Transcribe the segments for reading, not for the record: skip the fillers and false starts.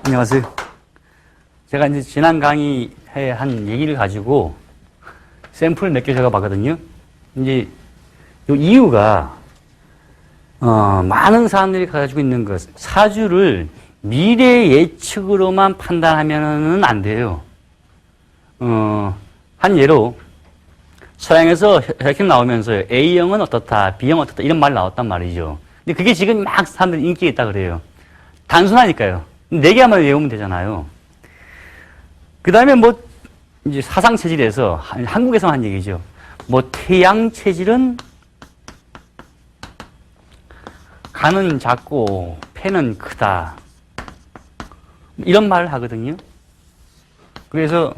안녕하세요. 제가 이제 지난 강의에 한 얘기를 가지고 샘플을 몇 개 제가 봤거든요. 이제 이 이유가, 많은 사람들이 가지고 있는 것, 사주를 미래 예측으로만 판단하면은 안 돼요. 한 예로, 서양에서 혈액형 나오면서 A형은 어떻다, B형은 어떻다, 이런 말 나왔단 말이죠. 근데 그게 지금 막 사람들이 인기가 있다 그래요. 단순하니까요. 4개만 외우면 되잖아요. 그 다음에 이제 사상체질에서, 한국에서 한 얘기죠. 태양체질은 간은 작고, 폐는 크다. 이런 말을 하거든요. 그래서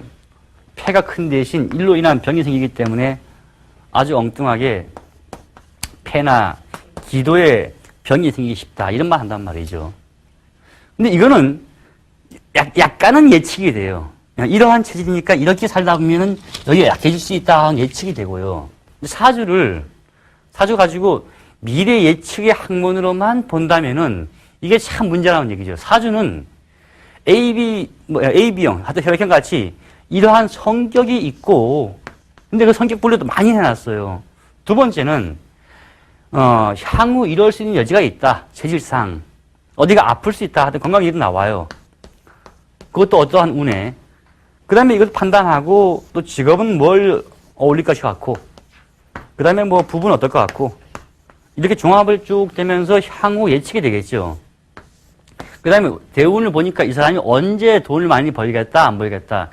폐가 큰 대신 일로 인한 병이 생기기 때문에 아주 엉뚱하게 폐나 기도에 병이 생기기 쉽다. 이런 말 한단 말이죠. 근데 이거는 약간은 예측이 돼요. 이러한 체질이니까 이렇게 살다 보면은 여기가 약해질 수 있다. 예측이 되고요. 사주 가지고 미래 예측의 학문으로만 본다면은 이게 참 문제라는 얘기죠. 사주는 AB형, 하여튼 혈액형 같이 이러한 성격이 있고, 근데 그 성격 분류도 많이 해놨어요. 두 번째는, 향후 이럴 수 있는 여지가 있다. 체질상. 어디가 아플 수 있다. 하여튼 건강 얘기도 나와요. 그것도 어떠한 운에. 그 다음에 이것도 판단하고, 또 직업은 뭘 어울릴 것이 같고, 그 다음에 부부는 어떨 것 같고, 이렇게 종합을 쭉 되면서 향후 예측이 되겠죠. 그 다음에 대운을 보니까 이 사람이 언제 돈을 많이 벌겠다, 안 벌겠다.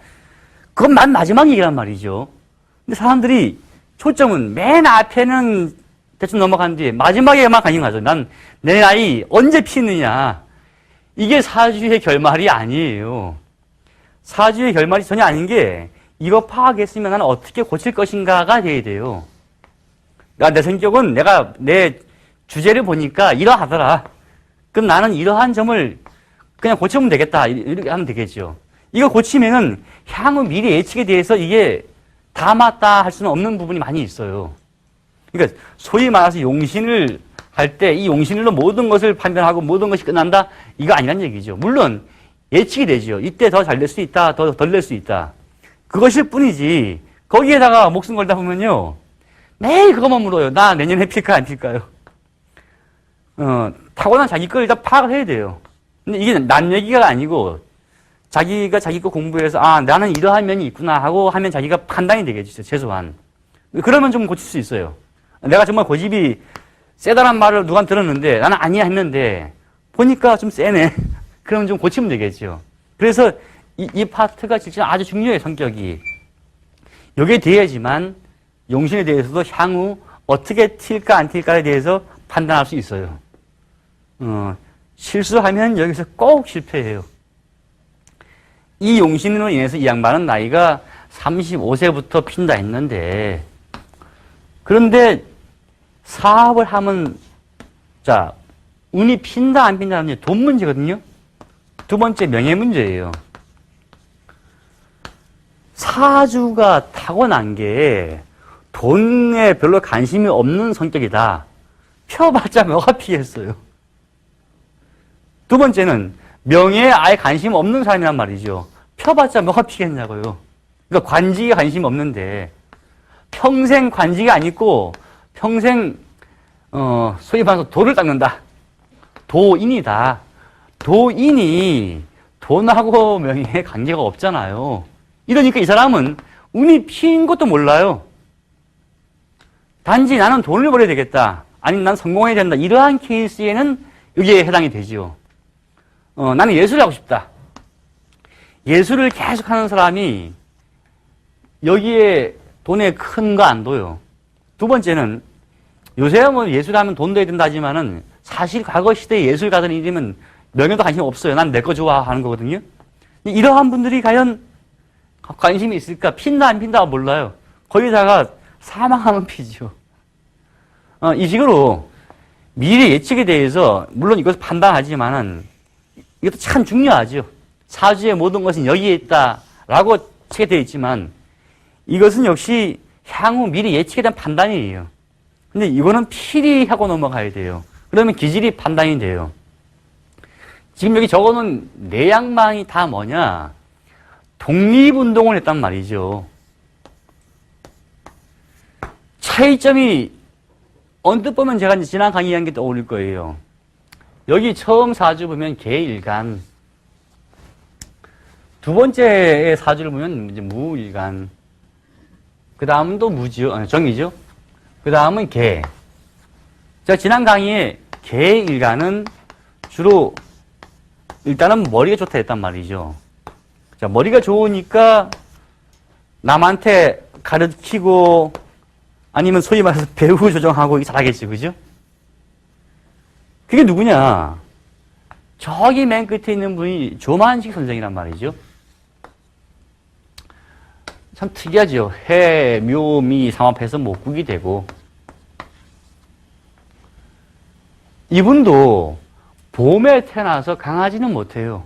그건 맨 마지막 얘기란 말이죠. 근데 사람들이 초점은 맨 앞에는 대충 넘어간 뒤에 마지막에만 관심 가죠. 난 내 나이 언제 피느냐. 이게 사주의 결말이 아니에요. 사주의 결말이 전혀 아닌 게 이거 파악했으면 나는 어떻게 고칠 것인가가 돼야 돼요. 그러니까 내 성격은 내가 내 주제를 보니까 이러하더라. 그럼 나는 이러한 점을 그냥 고치면 되겠다. 이렇게 하면 되겠죠. 이거 고치면은 향후 미래 예측에 대해서 이게 다 맞다 할 수는 없는 부분이 많이 있어요. 그러니까 소위 말해서 용신을 할 때 이 용신으로 모든 것을 판단하고 모든 것이 끝난다? 이거 아니란 얘기죠. 물론 예측이 되죠. 이때 더 잘 될 수 있다. 더 덜 될 수 있다. 그것일 뿐이지 거기에다가 목숨 걸다 보면요. 매일 그것만 물어요. 나 내년에 필까 안 필까요? 타고난 자기 걸 일단 파악을 해야 돼요. 근데 이게 난 얘기가 아니고 자기가 자기 거 공부해서 나는 이러한 면이 있구나 하고 하면 자기가 판단이 되겠죠. 최소한. 그러면 좀 고칠 수 있어요. 내가 정말 고집이 세다란 말을 누가 들었는데 나는 아니야 했는데 보니까 좀 세네. 그러면 좀 고치면 되겠죠. 그래서 이 파트가 진짜 아주 중요해요. 성격이. 여기에 대해야지만 용신에 대해서도 향후 어떻게 튈까 안 튈까에 대해서 판단할 수 있어요. 실수하면 여기서 꼭 실패해요. 이 용신으로 인해서 이 양반은 나이가 35세부터 핀다 했는데, 그런데 사업을 하면, 운이 핀다 안 핀다 하는 게 돈 문제거든요. 두 번째 명예 문제예요. 사주가 타고난 게 돈에 별로 관심이 없는 성격이다. 펴봤자 뭐가 피겠어요. 두 번째는 명예에 아예 관심 없는 사람이란 말이죠. 펴봤자 뭐가 피겠냐고요. 그러니까 관직에 관심이 없는데 평생 관직이 안 있고 평생 소위 말해서 도를 닦는다. 도인이다. 도인이 돈하고 명예에 관계가 없잖아요. 이러니까 이 사람은 운이 핀 것도 몰라요. 단지 나는 돈을 벌어야 되겠다. 아니면 난 성공해야 된다. 이러한 케이스에는 여기에 해당이 되죠. 나는 예술을 하고 싶다. 예술을 계속 하는 사람이 여기에 돈에 큰 거 안 둬요. 두 번째는 요새 예술하면 돈 돼야 된다 하지만은 사실 과거 시대에 예술가들이 이러면 명예도 관심 없어요. 난 내 거 좋아하는 거거든요. 이러한 분들이 과연 관심이 있을까? 핀다 안 핀다 몰라요. 거기다가 사망하면 피죠. 이 식으로 미래 예측에 대해서 물론 이것을 판단하지만은 이것도 참 중요하죠. 사주의 모든 것은 여기에 있다라고 책에 되어 있지만 이것은 역시 향후 미래 예측에 대한 판단이에요. 근데 이거는 필히 하고 넘어가야 돼요. 그러면 기질이 판단이 돼요. 지금 여기 적어놓은 네 양반이 다 뭐냐? 독립운동을 했단 말이죠. 차이점이 언뜻 보면 제가 이제 지난 강의한 게 떠오를 거예요. 여기 처음 사주 보면 개일간. 두 번째 사주를 보면 이제 무일간. 그 다음도 무지요. 정이죠. 그 다음은 개. 제가 지난 강의에 개일간은 주로 일단은 머리가 좋다 했단 말이죠. 자, 머리가 좋으니까 남한테 가르치고 아니면 소위 말해서 배우 조정하고 잘하겠지, 그죠? 그게 누구냐? 저기 맨 끝에 있는 분이 조만식 선생이란 말이죠. 참 특이하죠. 해, 묘, 미, 삼합해서 목국이 되고 이분도 봄에 태어나서 강하지는 못해요.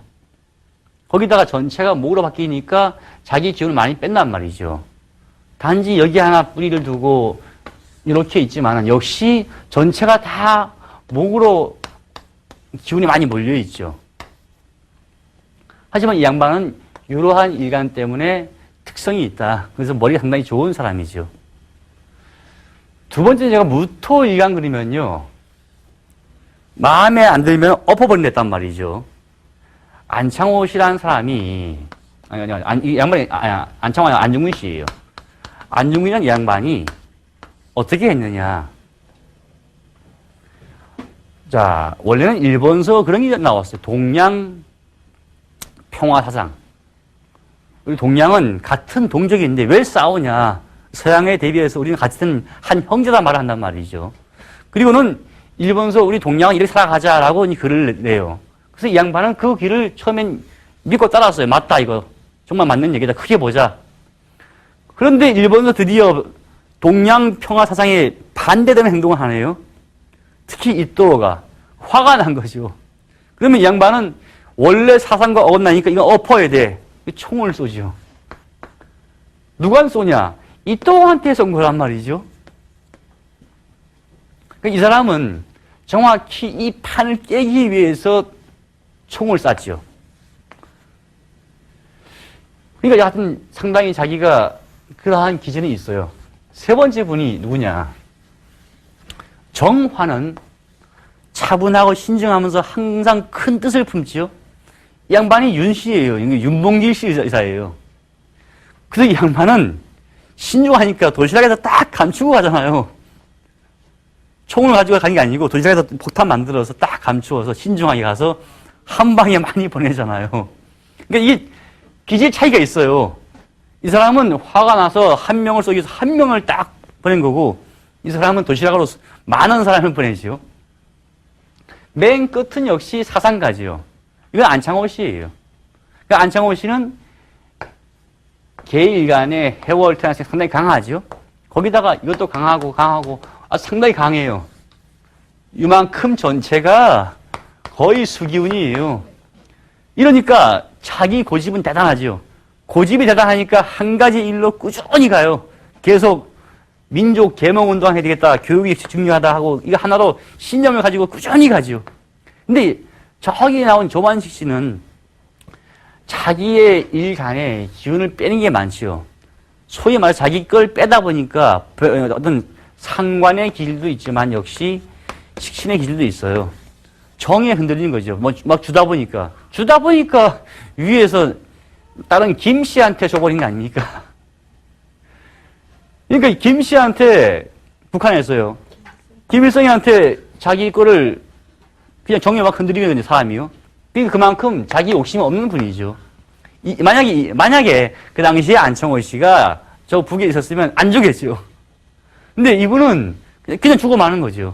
거기다가 전체가 목으로 바뀌니까 자기 기운을 많이 뺀단 말이죠. 단지 여기 하나 뿌리를 두고 이렇게 있지만 역시 전체가 다 목으로 기운이 많이 몰려있죠. 하지만 이 양반은 이러한 일간 때문에 특성이 있다. 그래서 머리가 상당히 좋은 사람이죠. 두 번째 제가 무토 일간 그리면요. 마음에 안 들면 엎어버린단 말이죠. 안창호 씨라는 사람이, 이 양반이, 안창호 아니라 안중근 씨예요. 안중근이라는 이 양반이 어떻게 했느냐. 자, 원래는 일본서 그런 게 나왔어요. 동양 평화사상. 우리 동양은 같은 동족인데 왜 싸우냐. 서양에 대비해서 우리는 같은 한 형제다 말을 한단 말이죠. 그리고는 일본서 우리 동양은 이렇게 살아가자라고 글을 내요. 그래서 이 양반은 그 길을 처음엔 믿고 따랐어요. 맞다, 이거. 정말 맞는 얘기다. 크게 보자. 그런데 일본서 드디어 동양 평화 사상에 반대되는 행동을 하네요. 특히 이토가 화가 난 거죠. 그러면 이 양반은 원래 사상과 어긋나니까 이거 엎어야 돼. 총을 쏘죠. 누가 쏘냐? 이토한테 쏜 거란 말이죠. 이 사람은 정확히 이 판을 깨기 위해서 총을 쐈죠. 그러니까 하여튼 상당히 자기가 그러한 기준이 있어요. 세 번째 분이 누구냐? 정화는 차분하고 신중하면서 항상 큰 뜻을 품지요. 이 양반이 윤 씨예요. 윤봉길 씨 의사예요. 그래서 이 양반은 신중하니까 도시락에서 딱 감추고 가잖아요. 총을 가지고 가는 게 아니고 도시락에서 폭탄 만들어서 딱 감추어서 신중하게 가서 한 방에 많이 보내잖아요. 그러니까 이게 기질 차이가 있어요. 이 사람은 화가 나서 한 명을 쏘기 위해서 한 명을 딱 보낸 거고 이 사람은 도시락으로 많은 사람을 보내지요. 맨 끝은 역시 사상가지요. 이건 안창호 씨예요. 그러니까 안창호 씨는 개일간의 해월 태양색 상당히 강하죠. 거기다가 이것도 강하고 상당히 강해요. 이만큼 전체가 거의 수기운이에요. 이러니까 자기 고집은 대단하죠. 고집이 대단하니까 한 가지 일로 꾸준히 가요. 계속 민족 계몽운동 해야 되겠다. 교육이 중요하다 하고 이거 하나로 신념을 가지고 꾸준히 가죠. 근데 저기 나온 조만식 씨는 자기의 일간에 기운을 빼는 게 많죠. 소위 말해서 자기 걸 빼다 보니까 어떤 상관의 기질도 있지만 역시 식신의 기질도 있어요. 정에 흔들리는 거죠. 막 주다 보니까 위에서 다른 김 씨한테 줘버린 거 아닙니까? 그러니까 김 씨한테 북한에서요. 김일성한테 자기 거를 그냥 정에 막 흔들리는 사람이요. 그러니까 그만큼 자기 욕심이 없는 분이죠. 만약에 그 당시에 안창호 씨가 저 북에 있었으면 안 주겠죠. 근데 이분은 그냥 주고 마는 거죠.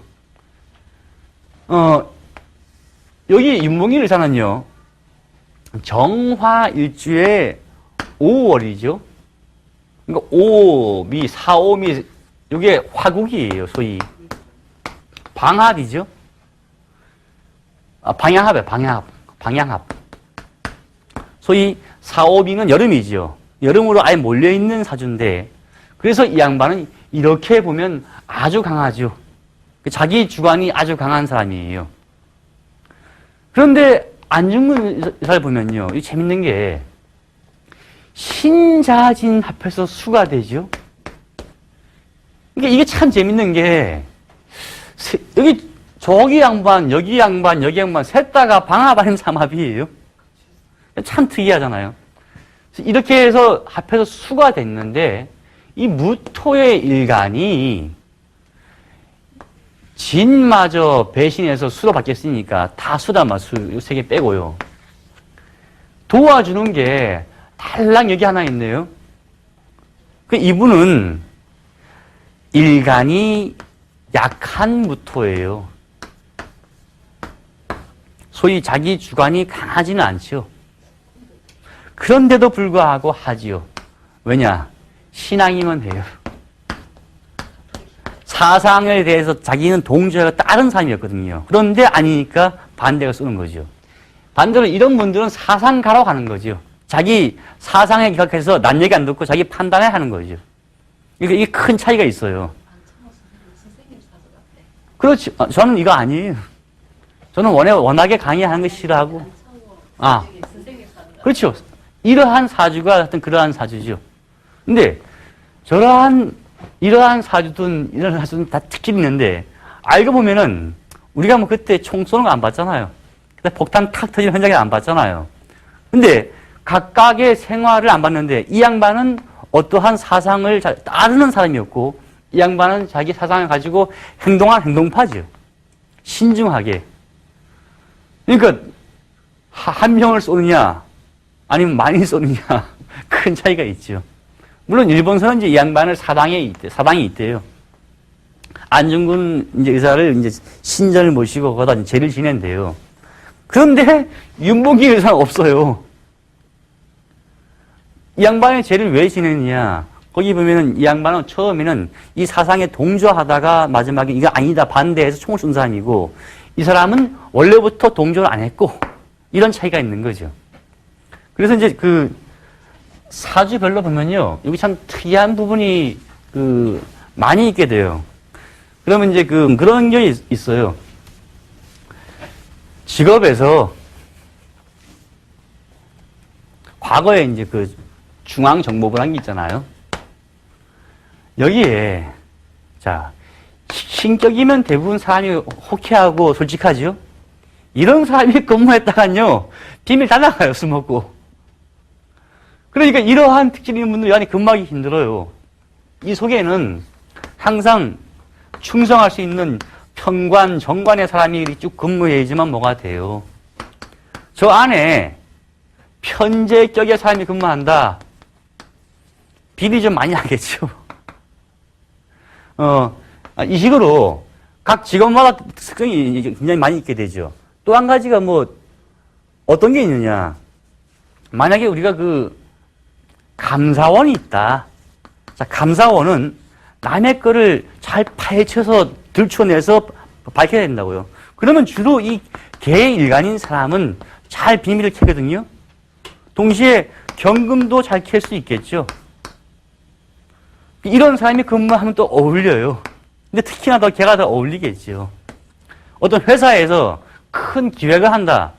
여기 윤봉길 의사는요, 정화일주의 5월이죠. 그러니까 5미, 4, 5미, 이게 화국이에요, 소위. 방합이죠. 방향합. 소위 4, 5미는 여름이죠. 여름으로 아예 몰려있는 사주인데, 그래서 이 양반은 이렇게 보면 아주 강하죠. 자기 주관이 아주 강한 사람이에요. 그런데 안중근 의사를 보면요. 이 재밌는 게 신자진 합해서 수가 되죠. 그러니까 이게 참 재밌는 게 여기 저기 양반, 여기 양반, 여기 양반 셋 다가 방압 아닌 삼합이에요. 참 특이하잖아요. 이렇게 해서 합해서 수가 됐는데 이 무토의 일간이 진마저 배신해서 수로 바뀌었으니까 다 수다 마수 이 세 개 빼고요. 도와주는 게 달랑 여기 하나 있네요. 그 이분은 일간이 약한 무토예요. 소위 자기 주관이 강하지는 않죠. 그런데도 불구하고 하지요. 왜냐? 신앙이면 해요. 사상에 대해서 자기는 동조하고 다른 사람이었거든요. 그런데 아니니까 반대가 쓰는 거죠. 반대로 이런 분들은 사상가로 가는 거죠. 자기 사상에 기각해서 남 얘기 안 듣고 자기 판단에 하는 거죠. 그러니까 이게 큰 차이가 있어요. 그렇죠. 저는 이거 아니에요. 저는 워낙에 강의하는 거 싫어하고. 그렇죠. 이러한 사주가 하여튼 그러한 사주죠. 근데 이러한 사주든 이런 사주든 다 특징이 있는데 알고 보면은 우리가 뭐 그때 총 쏘는 거 안 봤잖아요. 그때 폭탄 탁 터지는 현장에 안 봤잖아요. 근데 각각의 생활을 안 봤는데 이 양반은 어떠한 사상을 따르는 사람이었고 이 양반은 자기 사상을 가지고 행동한 행동파죠. 신중하게. 그러니까 한 명을 쏘느냐 아니면 많이 쏘느냐 큰 차이가 있죠. 물론 일본서는 이제 이 양반을 사당이 있대요. 안중근 이제 의사를 이제 신전을 모시고 거기다 제를 지낸대요. 그런데 윤봉길 의사는 없어요. 이 양반의 제를 왜 지내느냐? 거기 보면은 이 양반은 처음에는 이 사상에 동조하다가 마지막에 이거 아니다 반대해서 총을 쏜 사람이고 이 사람은 원래부터 동조를 안 했고 이런 차이가 있는 거죠. 그래서 이제 그 사주별로 보면요. 여기 참 특이한 부분이 많이 있게 돼요. 그러면 이제 그런 게 있어요. 직업에서 과거에 이제 중앙정보부라는 게 있잖아요. 여기에 자 신격이면 대부분 사람이 호쾌하고 솔직하죠. 이런 사람이 근무했다간요 비밀 다 나가요. 술 먹고. 그러니까 이러한 특징이 있는 분들이 안에 근무하기 힘들어요. 이 속에는 항상 충성할 수 있는 편관, 정관의 사람이 쭉 근무해야지만 뭐가 돼요. 저 안에 편제격의 사람이 근무한다. 비리 좀 많이 하겠죠. 이 식으로 각 직업마다 특성이 굉장히 많이 있게 되죠. 또 한 가지가 어떤 게 있느냐. 만약에 우리가 감사원이 있다. 자, 감사원은 남의 거를 잘 파헤쳐서 들춰내서 밝혀야 된다고요. 그러면 주로 이 개의 일간인 사람은 잘 비밀을 캐거든요. 동시에 경금도 잘 캘 수 있겠죠. 이런 사람이 근무하면 또 어울려요. 근데 특히나 걔가 더 어울리겠죠. 어떤 회사에서 큰 기획을 한다.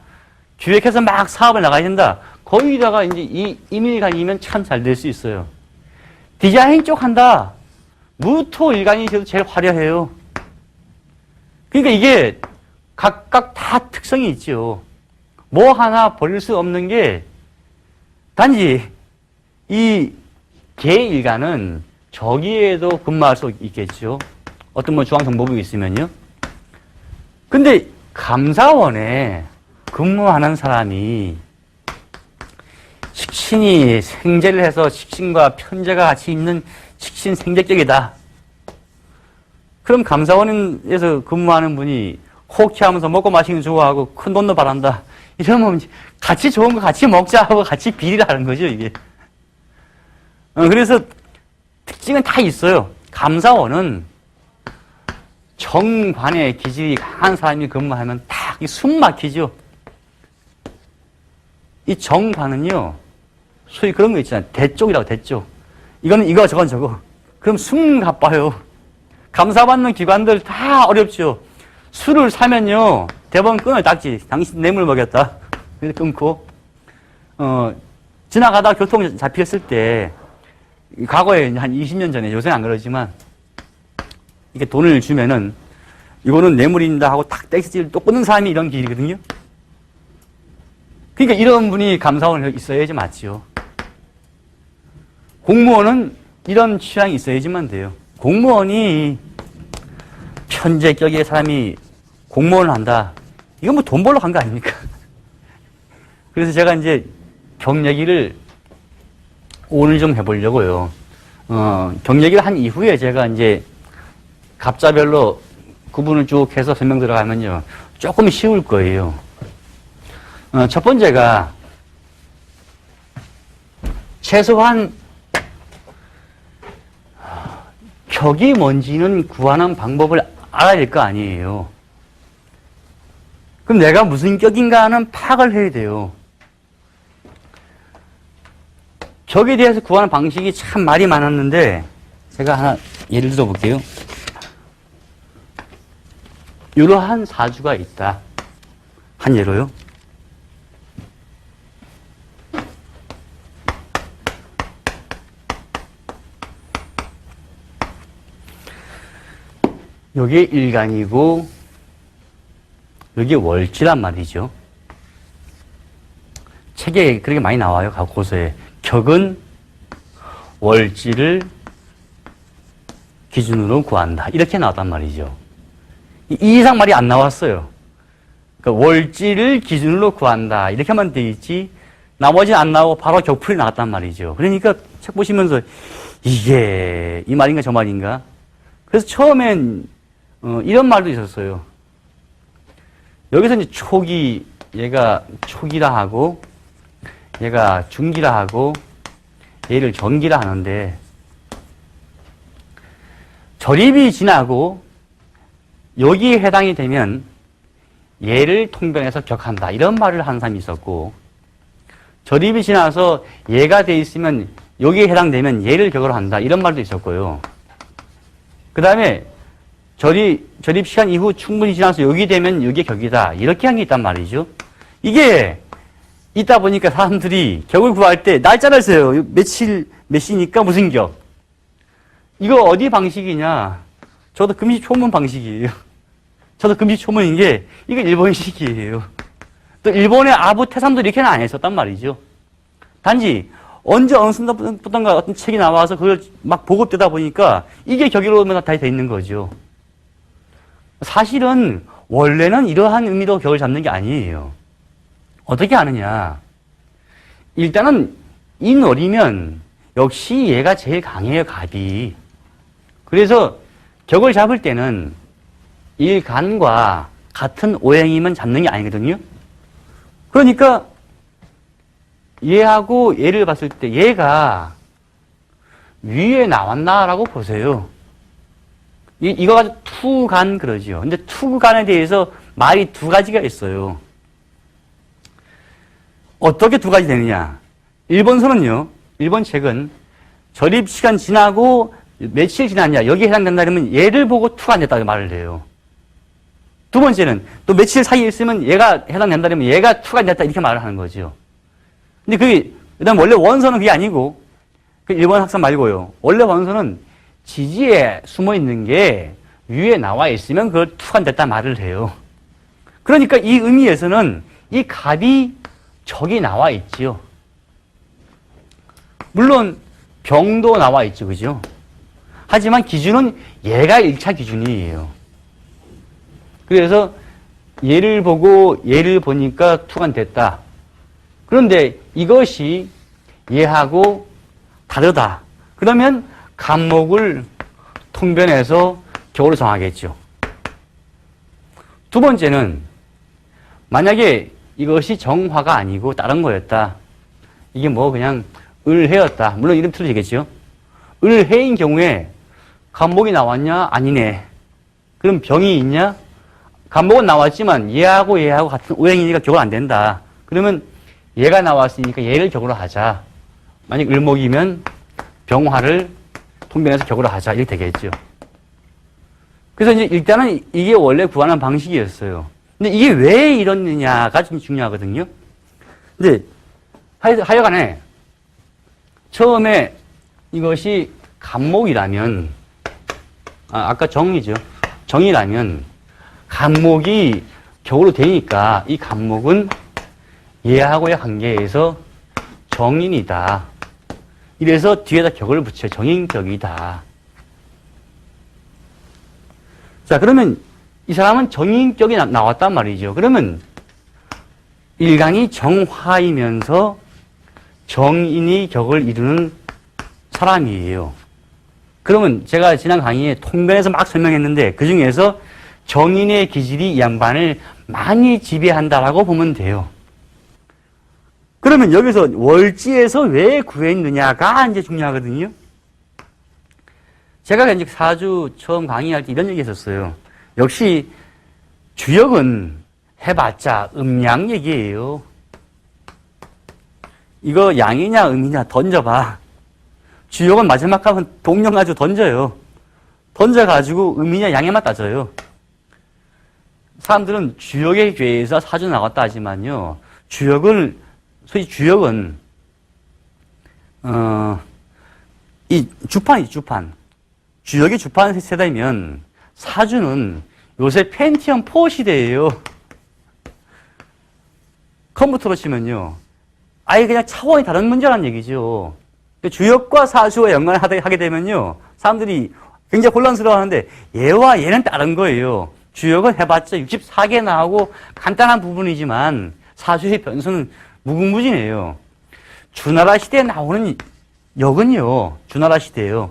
기획해서 막 사업을 나가야 된다. 거기다가 이제 이 임일간이면 참 잘 될 수 있어요. 디자인 쪽 한다. 무토 일간이 제일 화려해요. 그러니까 이게 각각 다 특성이 있죠. 뭐 하나 버릴 수 없는 게 단지 이 개 일간은 저기에도 근무할 수 있겠죠. 어떤 중앙정보부가 있으면요. 근데 감사원에 근무하는 사람이 식신이 생재를 해서 식신과 편재가 같이 있는 식신 생재격이다. 그럼 감사원에서 근무하는 분이 호쾌하면서 먹고 마시는 거 좋아하고 큰 돈도 바란다. 이러면 같이 좋은 거 같이 먹자 하고 같이 비리를 하는 거죠, 이게. 그래서 특징은 다 있어요. 감사원은 정관의 기질이 강한 사람이 근무하면 딱 숨 막히죠. 이 정관은요, 소위 그런 거 있잖아요. 대쪽이라고, 대쪽. 이거는 이거, 저건 저거. 그럼 숨 가빠요. 감사받는 기관들 다 어렵죠. 술을 사면요, 대법원 끈을 닦지. 당신 뇌물 먹였다. 그래서 끊고, 지나가다가 교통 잡혔을 때, 과거에 한 20년 전에, 요새는 안 그러지만, 이렇게 돈을 주면은, 이거는 뇌물입니다 하고 탁 떼기를 또 끊는 사람이 이런 길이거든요. 그러니까 이런 분이 감사원에 있어야지 맞지요. 공무원은 이런 취향이 있어야지만 돼요. 공무원이 편제격의 사람이 공무원을 한다. 이건 뭐 돈 벌러 간 거 아닙니까? 그래서 제가 이제 경례기를 오늘 좀 해보려고요. 경례기를 한 이후에 제가 이제 갑자별로 구분을 쭉 해서 설명 들어가면요. 조금 쉬울 거예요. 첫 번째가 최소한 격이 뭔지는 구하는 방법을 알아야 될 거 아니에요. 그럼 내가 무슨 격인가 하는 파악을 해야 돼요. 격에 대해서 구하는 방식이 참 말이 많았는데 제가 하나 예를 들어 볼게요. 이러한 사주가 있다. 한 예로요. 여기에 일간이고 여기에 월지란 말이죠. 책에 그렇게 많이 나와요. 고서에. 격은 월지를 기준으로 구한다. 이렇게 나왔단 말이죠. 이 이상 말이 안 나왔어요. 그러니까 월지를 기준으로 구한다. 이렇게만 돼 있지 나머지는 안 나오고 바로 격풀이 나왔단 말이죠. 그러니까 책 보시면서 이게 이 말인가 저 말인가. 그래서 처음엔 이런 말도 있었어요. 여기서 이제 초기, 얘가 초기라 하고, 얘가 중기라 하고, 얘를 전기라 하는데, 절입이 지나고, 여기에 해당이 되면, 얘를 통변해서 격한다. 이런 말을 하는 사람이 있었고, 절입이 지나서 얘가 돼 있으면, 여기에 해당되면 얘를 격으로 한다. 이런 말도 있었고요. 그 다음에, 절입 시간 이후 충분히 지나서 여기 되면 여기에 격이다. 이렇게 한 게 있단 말이죠. 이게 있다 보니까 사람들이 격을 구할 때 날짜를 써요. 며칠, 몇 시니까 무슨 격. 이거 어디 방식이냐. 저도 금시초문 방식이에요. 저도 금시초문인 게 이거 일본식이에요. 또 일본의 아부 태산도 이렇게는 안 했었단 말이죠. 단지 언제 어느 순간부터인가 어떤 책이 나와서 그걸 막 보급되다 보니까 이게 격으로 다 돼 있는 거죠. 사실은 원래는 이러한 의미로 격을 잡는 게 아니에요. 어떻게 아느냐. 일단은 이 놀이면 역시 얘가 제일 강해요. 갑이. 그래서 격을 잡을 때는 일간과 같은 오행이면 잡는 게 아니거든요. 그러니까 얘하고 얘를 봤을 때 얘가 위에 나왔나라고 보세요. 이거 가지고 투간 그러죠. 근데 투간에 대해서 말이 두 가지가 있어요. 어떻게 두 가지 되느냐. 일본서는요, 일본 책은 절입 시간 지나고 며칠 지났냐, 여기에 해당된다 그러면 얘를 보고 투간 됐다고 말을 해요. 두 번째는 또 며칠 사이에 있으면 얘가 해당된다 그러면 얘가 투간 됐다 이렇게 말을 하는 거죠. 근데 그게, 그 다음 원래 원서는 그게 아니고, 그 일본 학사 말고요. 원래 원서는 지지에 숨어 있는 게 위에 나와 있으면 그걸 투간됐다 말을 해요. 그러니까 이 의미에서는 이 갑이 저기 나와 있지요. 물론 병도 나와 있죠. 그죠? 하지만 기준은 얘가 1차 기준이에요. 그래서 얘를 보고 얘를 보니까 투간됐다. 그런데 이것이 얘하고 다르다. 그러면 간목을 통변해서 격으로 정하겠죠. 두 번째는 만약에 이것이 정화가 아니고 다른 거였다. 이게 뭐 그냥 을해였다. 물론 이름 틀어지겠죠. 을해인 경우에 간목이 나왔냐? 아니네. 그럼 병이 있냐? 간목은 나왔지만 얘하고 같은 오행이니까 격으로 안 된다. 그러면 얘가 나왔으니까 얘를 격으로 하자. 만약 을목이면 병화를 통변해서 격으로 하자. 이렇게 되겠죠. 그래서 이제 일단은 이게 원래 구하는 방식이었어요. 근데 이게 왜 이러느냐가 좀 중요하거든요. 근데 하여간에 처음에 이것이 간목이라면, 아까 정이죠. 정이라면 간목이 격으로 되니까 이 간목은 얘하고의 관계에서 정인이다. 이래서 뒤에다 격을 붙여 정인격이다. 자, 그러면 이 사람은 정인격이 나왔단 말이죠. 그러면 일간이 정화이면서 정인이 격을 이루는 사람이에요. 그러면 제가 지난 강의에 통변에서 막 설명했는데 그 중에서 정인의 기질이 이 양반을 많이 지배한다라고 보면 돼요. 그러면 여기서 월지에서 왜 구했느냐가 이제 중요하거든요. 제가 이제 사주 처음 강의할 때 이런 얘기 했었어요. 역시 주역은 해봤자 음양 얘기예요. 이거 양이냐 음이냐 던져봐. 주역은 마지막 하면 동령 가지고 던져요. 던져가지고 음이냐 양에만 따져요. 사람들은 주역의 괴에서 사주 나왔다 하지만요. 소위 주역은 이 주판이 주판. 주역이 주판 세대면 사주는 요새 펜티엄 4 시대예요. 컴퓨터로 치면요. 아예 그냥 차원이 다른 문제라는 얘기죠. 주역과 사주와 연관을 하게 되면요. 사람들이 굉장히 혼란스러워하는데 얘와 얘는 다른 거예요. 주역은 해봤자 64개 나오고 간단한 부분이지만 사주의 변수는 무궁무진해요. 주나라 시대에 나오는 역은요. 주나라 시대예요.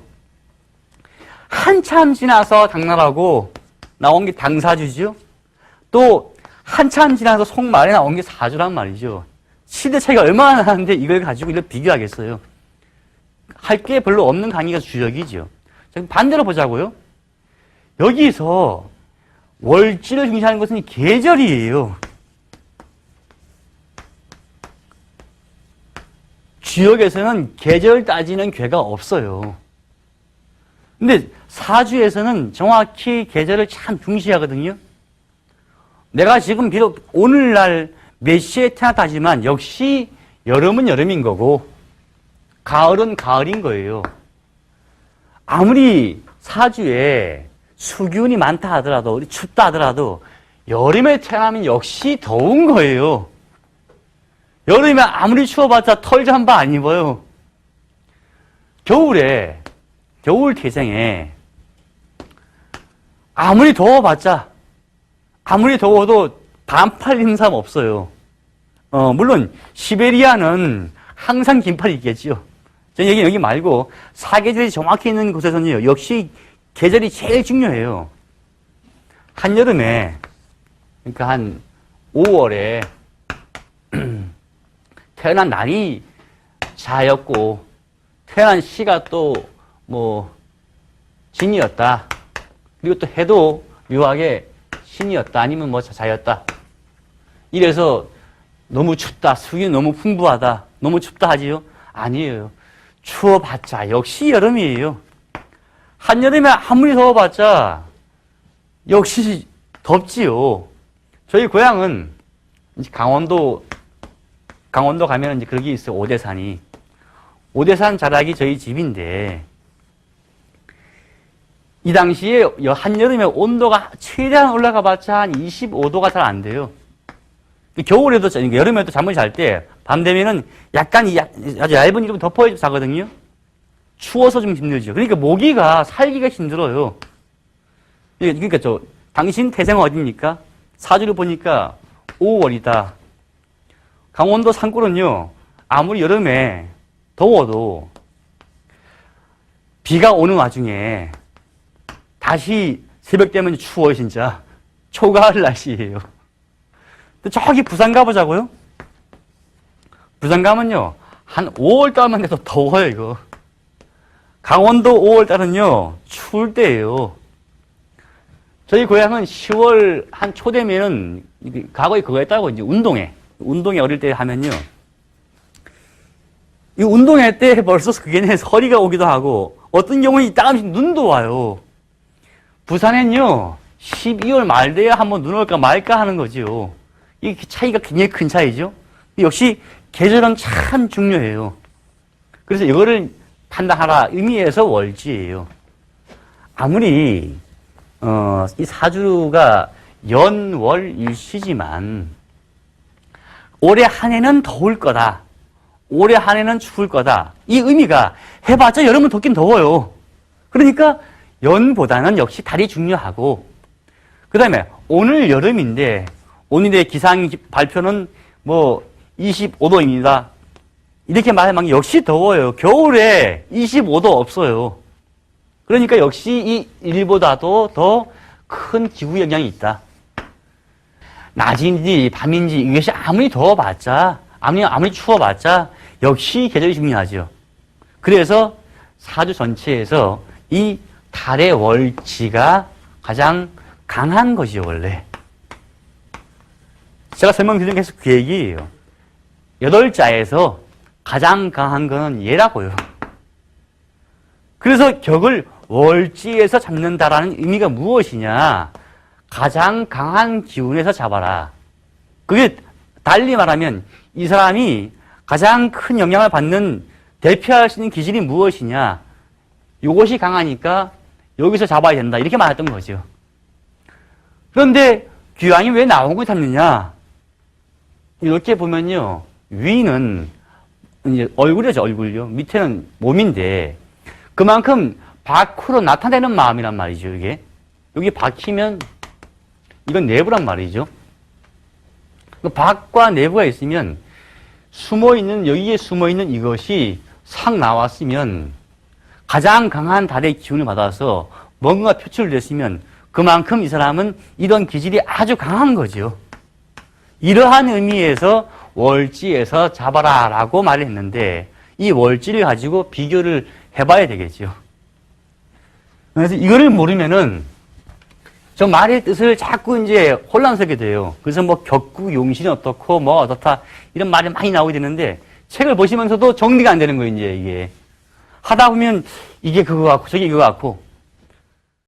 한참 지나서 당나라고 나온 게 당사주죠. 또 한참 지나서 송말에 나온 게 사주란 말이죠. 시대 차이가 얼마나 나는데 이걸 가지고 이걸 비교하겠어요. 할 게 별로 없는 강의가 주역이죠. 반대로 보자고요. 여기서 월지를 중시하는 것은 계절이에요. 주역에서는 계절 따지는 괴가 없어요. 근데 사주에서는 정확히 계절을 참 중시하거든요. 내가 지금 비록 오늘날 몇 시에 태어났다 하지만 역시 여름은 여름인 거고 가을은 가을인 거예요. 아무리 사주에 수기운이 많다 하더라도 춥다 하더라도 여름에 태어나면 역시 더운 거예요. 여름에 아무리 추워봤자 털 잠바 안 입어요. 겨울 태생에 아무리 더워봤자 아무리 더워도 반팔 입는 사람 없어요. 물론 시베리아는 항상 긴팔 입겠죠. 전 여기 말고 사계절이 정확히 있는 곳에서는요. 역시 계절이 제일 중요해요. 한여름에 그러니까 한 5월에 태어난 날이 자였고 태어난 시가 또 진이었다. 그리고 또 해도 묘하게 신이었다. 아니면 자였다. 이래서 너무 춥다. 수기 너무 풍부하다. 너무 춥다 하지요? 아니에요. 추워봤자 역시 여름이에요. 한여름에 아무리 더워봤자 역시 덥지요. 저희 고향은 강원도 가면 이제 그런 게 있어요. 오대산이. 오대산 자락이 저희 집인데 이 당시에 한여름에 온도가 최대한 올라가 봤자 한 25도가 잘 안 돼요. 겨울에도, 여름에도 잠을 잘 때, 밤 되면은 약간 아주 얇은 이름 덮어 자거든요. 추워서 좀 힘들죠. 그러니까 모기가 살기가 힘들어요. 그러니까 당신 태생은 어디입니까? 사주를 보니까 5월이다. 강원도 산골은요, 아무리 여름에 더워도 비가 오는 와중에 다시 새벽 되면 추워요, 진짜. 초가을 날씨예요. 저기 부산 가보자고요? 부산 가면요, 한 5월 달만 돼도 더워요, 이거. 강원도 5월 달은요, 추울 때예요. 저희 고향은 10월 한 초 되면은, 과거에 그거 했다고, 이제 운동회 어릴 때 하면요. 이 운동회 때 벌써 그게 허리가 오기도 하고, 어떤 경우는 이따금씩 눈도 와요. 부산엔요, 12월 말 돼야 한번 눈 올까 말까 하는 거죠. 이 차이가 굉장히 큰 차이죠. 역시 계절은 참 중요해요. 그래서 이거를 판단하라 의미에서 월지예요. 아무리 이 사주가 연월일시지만 올해 한 해는 더울 거다. 올해 한 해는 추울 거다. 이 의미가 해봤자 여름은 덥긴 더워요. 그러니까 연보다는 역시 달이 중요하고, 그 다음에 오늘 여름인데 오늘의 기상 발표는 뭐 25도입니다. 이렇게 말하면 역시 더워요. 겨울에 25도 없어요. 그러니까 역시 이 일보다도 더 큰 기후 영향이 있다. 낮인지 밤인지 이것이 아무리 더워봤자, 아무리 추워봤자 역시 계절이 중요하죠. 그래서 사주 전체에서 이 달의 월지가 가장 강한 것이요, 원래. 제가 설명드린 게 계속 그 얘기예요. 8자에서 가장 강한 거는 얘라고요. 그래서 격을 월지에서 잡는다라는 의미가 무엇이냐? 가장 강한 기운에서 잡아라. 그게 달리 말하면 이 사람이 가장 큰 영향을 받는 대표할 수 있는 기질이 무엇이냐? 이것이 강하니까 여기서 잡아야 된다. 이렇게 말했던 거죠. 그런데 귀왕이 왜 나오고 잡느냐? 이렇게 보면요. 위는 이제 얼굴이죠, 얼굴요. 밑에는 몸인데 그만큼 밖으로 나타내는 마음이란 말이죠, 이게. 여기 박히면 이건 내부란 말이죠. 그 밖과 내부가 있으면 숨어있는, 여기에 숨어있는 이것이 싹 나왔으면 가장 강한 달의 기운을 받아서 뭔가 표출됐으면 그만큼 이 사람은 이런 기질이 아주 강한 거죠. 이러한 의미에서 월지에서 잡아라 라고 말을 했는데 이 월지를 가지고 비교를 해봐야 되겠죠. 그래서 이거를 모르면은 저 말의 뜻을 자꾸 이제 혼란스럽게 돼요. 그래서 뭐 격구 용신이 어떻고 뭐 어떻다 이런 말이 많이 나오게 되는데 책을 보시면서도 정리가 안 되는 거예요, 이제 이게. 하다 보면 이게 그거 같고 저게 이거 같고